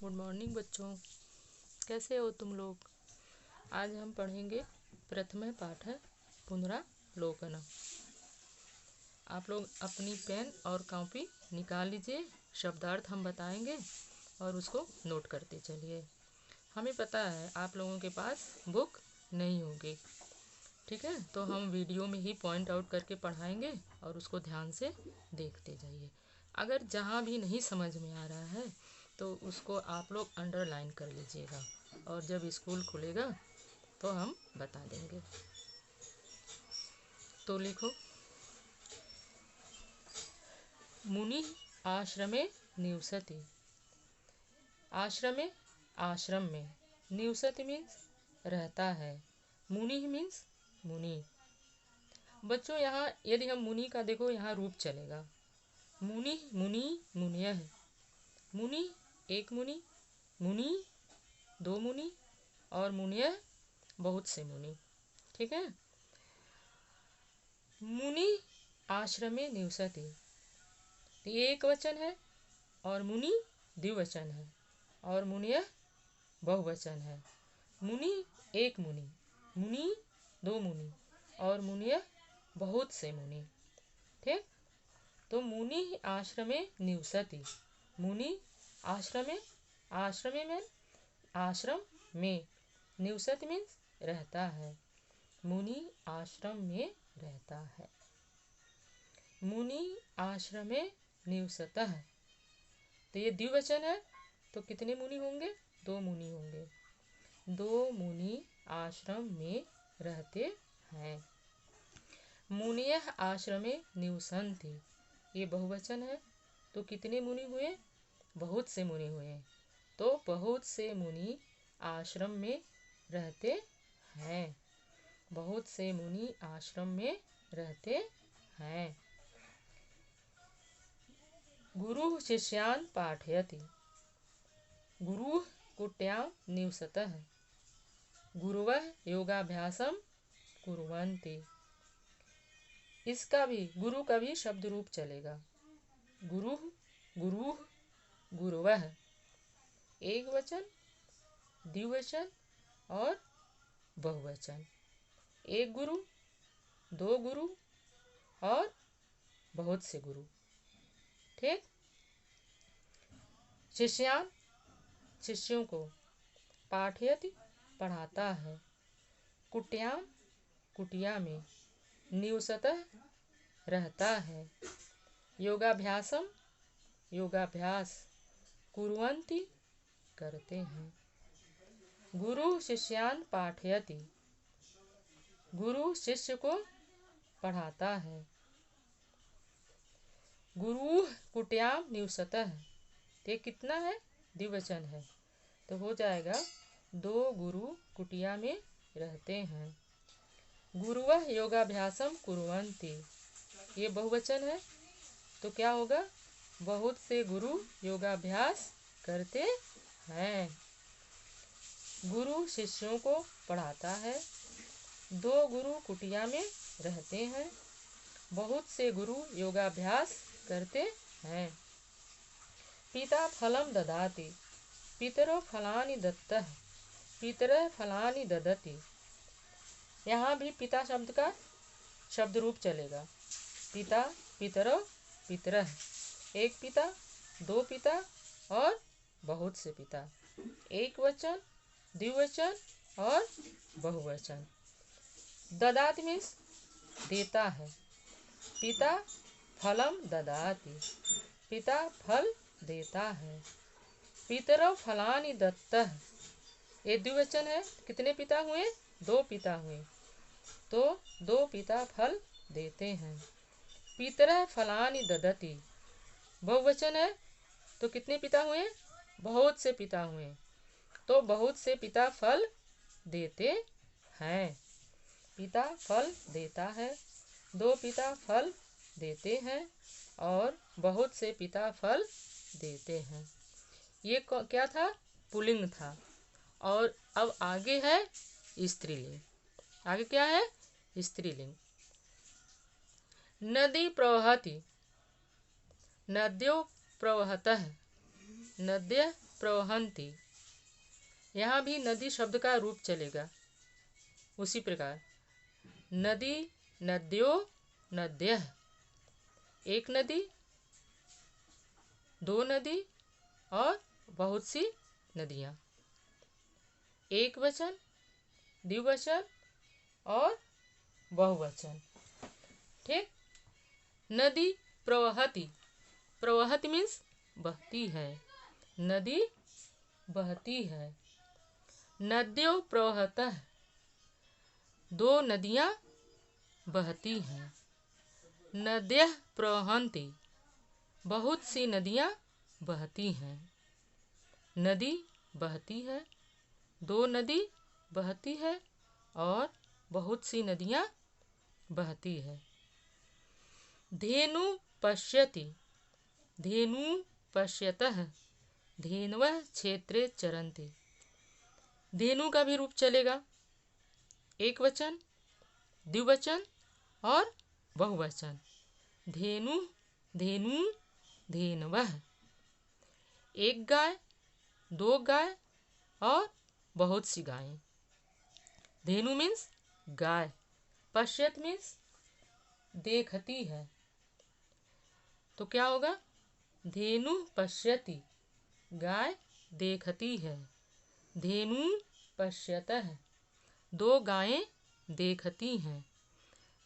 Good morning बच्चों, कैसे हो तुम लोग। आज हम पढ़ेंगे प्रथम पाठ है पुनरावलोकन। आप लोग अपनी पेन और कॉपी निकाल लीजिए। शब्दार्थ हम बताएंगे और उसको नोट करते चलिए। हमें पता है आप लोगों के पास बुक नहीं होगी, ठीक है, तो हम वीडियो में ही पॉइंट आउट करके पढ़ाएंगे और उसको ध्यान से देखते जाइए। अगर जहाँ भी नहीं समझ में आ रहा है तो उसको आप लोग अंडरलाइन कर लीजिएगा और जब स्कूल खुलेगा तो हम बता देंगे। तो लिखो, मुनि आश्रमे निवसति। आश्रमे, आश्रम में। निवसति मीन्स रहता है। मुनि मीन्स मुनि। बच्चों यहाँ यदि हम मुनि का देखो, यहाँ रूप चलेगा। मुनि, मुनि, मुनियः। मुनि एक मुनि, मुनि दो मुनि और मुनियः बहुत से मुनि, ठीक है। मुनि आश्रमे निवसति, ये एक वचन है और मुनि द्विवचन है और मुनियः बहुवचन है। मुनि एक मुनि, मुनि दो मुनि और मुनियः बहुत से मुनि, ठीक। तो मुनि आश्रमे निवसति। मुनि आश्रमे, आश्रमे में आश्रम में, निवसति मीन्स रहता है। मुनि आश्रम में रहता है। मुनि आश्रमे निवसतः, तो ये द्विवचन है तो कितने मुनि होंगे? दो मुनि होंगे। दो मुनि आश्रम में रहते हैं। मुनियः आश्रमे निवसन्ति, ये बहुवचन है तो कितने मुनि हुए? बहुत से मुनि हुए। तो बहुत से मुनि आश्रम में रहते हैं। बहुत से मुनि आश्रम में रहते हैं। गुरु शिष्यान् पाठयति। गुरु कुट्यां निवसतः। गुरवः योगाभ्यासं कुर्वन्ति। इसका भी, गुरु का भी शब्द रूप चलेगा। गुरु, गुरु, गुरवः, एक वचन, द्विवचन और बहुवचन। एक गुरु, दो गुरु और बहुत से गुरु, ठीक। शिष्यान्, शिष्यों को। पाठयति, पढ़ाता है। कुट्यां, कुटिया में। निवसतः, रहता है। योगाभ्यासम, योगाभ्यास। कुर्वन्ति, करते हैं। गुरु शिष्यान् पाठयति, गुरु शिष्य को पढ़ाता है। गुरु कुट्यां निवसतः, ये कितना है? द्विवचन है तो हो जाएगा दो गुरु कुटिया में रहते हैं। गुरुवः योगाभ्यासम कुर्वन्ति, ये बहुवचन है तो क्या होगा? बहुत से गुरु योगाभ्यास करते हैं। गुरु शिष्यों को पढ़ाता है। दो गुरु कुटिया में रहते हैं। बहुत से गुरु योगाभ्यास करते हैं। पिता फलं ददाति। पितरो फलानि दत्तः। पितरः फलानि ददति। यहाँ भी पिता शब्द का शब्द रूप चलेगा। पिता, पितरो, पितरः, एक पिता, दो पिता और बहुत से पिता। एक वचन, द्विवचन और बहुवचन। ददाति मीन्स देता है। पिता फलम ददाति, पिता फल देता है। पितरो फलानि दत्तः, ये द्विवचन है, कितने पिता हुए? दो पिता हुए तो दो पिता फल देते हैं। पितरः फलानि ददति, बहुवचन है तो कितने पिता हुए? बहुत से पिता हुए तो बहुत से पिता फल देते हैं। पिता फल देता है, दो पिता फल देते हैं और बहुत से पिता फल देते हैं। ये क्या था? पुल्लिंग था। और अब आगे है स्त्रीलिंग। आगे क्या है? स्त्रीलिंग। नदी प्रवहति, नद्यो प्रवहतः। नद्यः प्रवहन्ति। यहाँ भी नदी शब्द का रूप चलेगा उसी प्रकार। नदी, नद्यो, नद्यः। एक नदी, दो नदी और बहुत सी नदियाँ। एक वचन, द्विवचन और बहुवचन। ठीक। नदी प्रवहति। प्रवहति मीन्स बहती है, नदी बहती है। नद्यो प्रवहतः। दो नदियाँ बहती हैं। नद्यः प्रवहन्ति। बहुत सी नदियाँ बहती हैं। नदी बहती है, दो नदी बहती है और बहुत सी नदियाँ बहती है। धेनु पश्यति। धेनु पश्यतः। धेनवः क्षेत्रे चरन्ति। धेनु का भी रूप चलेगा, एक वचन, द्विवचन और बहुवचन। धेनु, धेनु, धेनवः। एक गाय, दो गाय और बहुत सी गायें। धेनु मीन्स गाय। पश्यत मीन्स देखती है। तो क्या होगा? धेनु पश्यति, गाय देखती है। धेनु पश्यतः, दो गायें देखती हैं।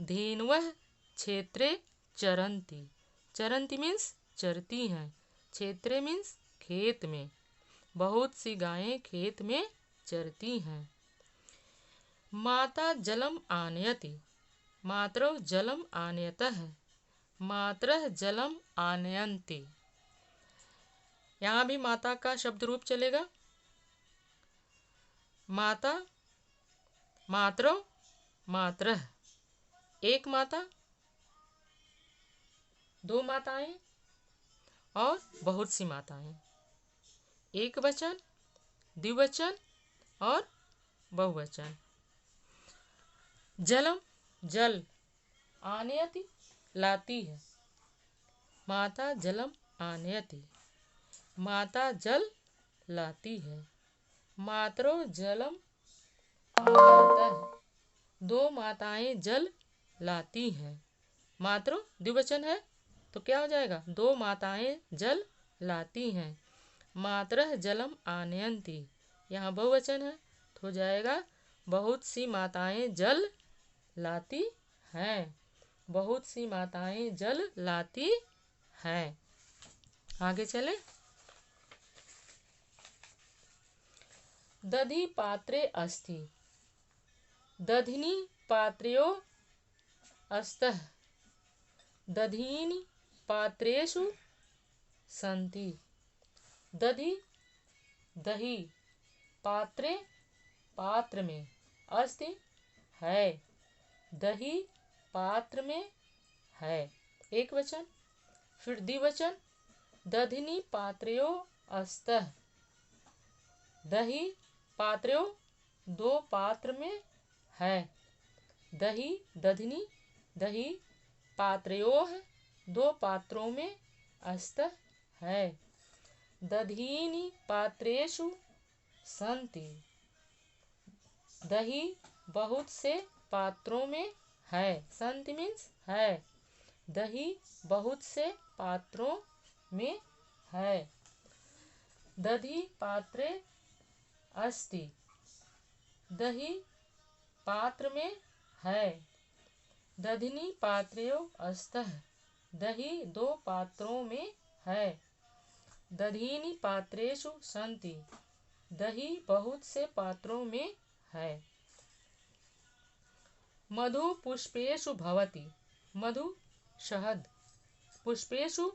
धेनवः क्षेत्रे चरन्ति। चरन्ति मीन्स चरती हैं। क्षेत्रे मीन्स खेत में। बहुत सी गायें खेत में चरती हैं। माता जलम आनयति। मातरौ जलम आनयतः। मातरः जलम आनयन्ति। यहाँ भी माता का शब्द रूप चलेगा। माता, मातरौ, मातरः। एक माता, दो माताएं और बहुत सी माताएं। एक वचन, द्विवचन और बहुवचन। जलम, जल, आनयति, लाती है। माता जलम आनयति, माता जल लाती है। मातरो जलम आनयतः, दो माताएं जल लाती हैं। मातरो द्विवचन है तो क्या हो जाएगा? दो माताएं जल लाती हैं। मातरः जलम आनयन्ति, यहाँ बहुवचन है तो हो जाएगा बहुत सी माताएं जल लाती हैं। बहुत सी माताएं जल लाती हैं। आगे चले। दधि पात्रे अस्ति। दधिनी पात्र्यो अस्तः। दधीनि पात्रेषु सन्ति। दधि, दही, पात्रे, पात्र में, अस्ति, है, दही पात्र में है। एक वचन। फिर द्विवचन। दधिनी पात्र्यो अस्तः। दही पात्र्यो, दो पात्र में है। दही, दधिनी, दही पात्र्योः, दो पात्रों में, अस्तः है। दधीनि पात्रेषु सन्ति। दही बहुत से पात्रों में है। सन्ति मीन्स है। दही बहुत से पात्रों में है। दधि पात्रे अस्ति। दही पात्र में है। दधिनी पात्र्यो अस्तः। दही दो पात्रों में है। दधीनि पात्रेषु सन्ति। दही बहुत से पात्रों में है। मधु पुष्पेषु भवति। मधु शहद, पुष्पेषु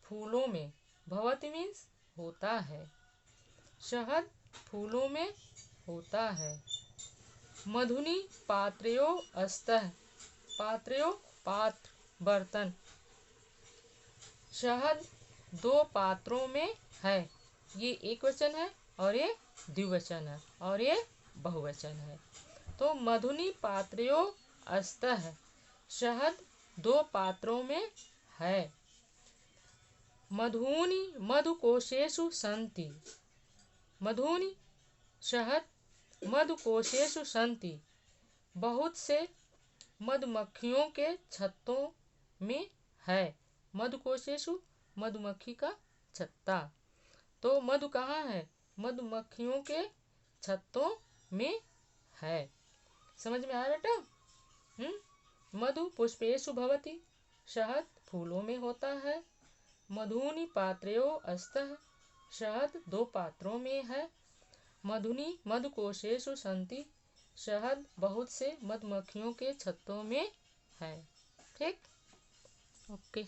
फूलों में, भवति मीन्स होता है। शहद फूलों में होता है। मधुनि पात्र्यो अस्तः। पात्र्यो पात्र, बर्तन। शहद दो पात्रों में है। ये एक वचन है और ये द्विवचन है और ये बहुवचन है। तो मधुनि पात्र्यो अस्तः, शहद दो पात्रों में है। मधूनि मधुकोशेषु सन्ति। मधुनि शहद मधुकोशेषु सन्ति, बहुत से मधुमक्खियों के छत्तों में है। मधुकोशेषु मधुमक्खी का छत्ता, तो मधु कहाँ है? मधुमक्खियों के छत्तों में है। समझ में आया बेटा? मधु पुष्पेषु भवति, शहद फूलों में होता है। मधुनि पात्रयोः स्तः, शहद 2 पात्रों में है। मधुनि मधुकोशेषु सन्ति, शहद बहुत से मधुमक्खियों के छत्तों में है। ठीक, ओके।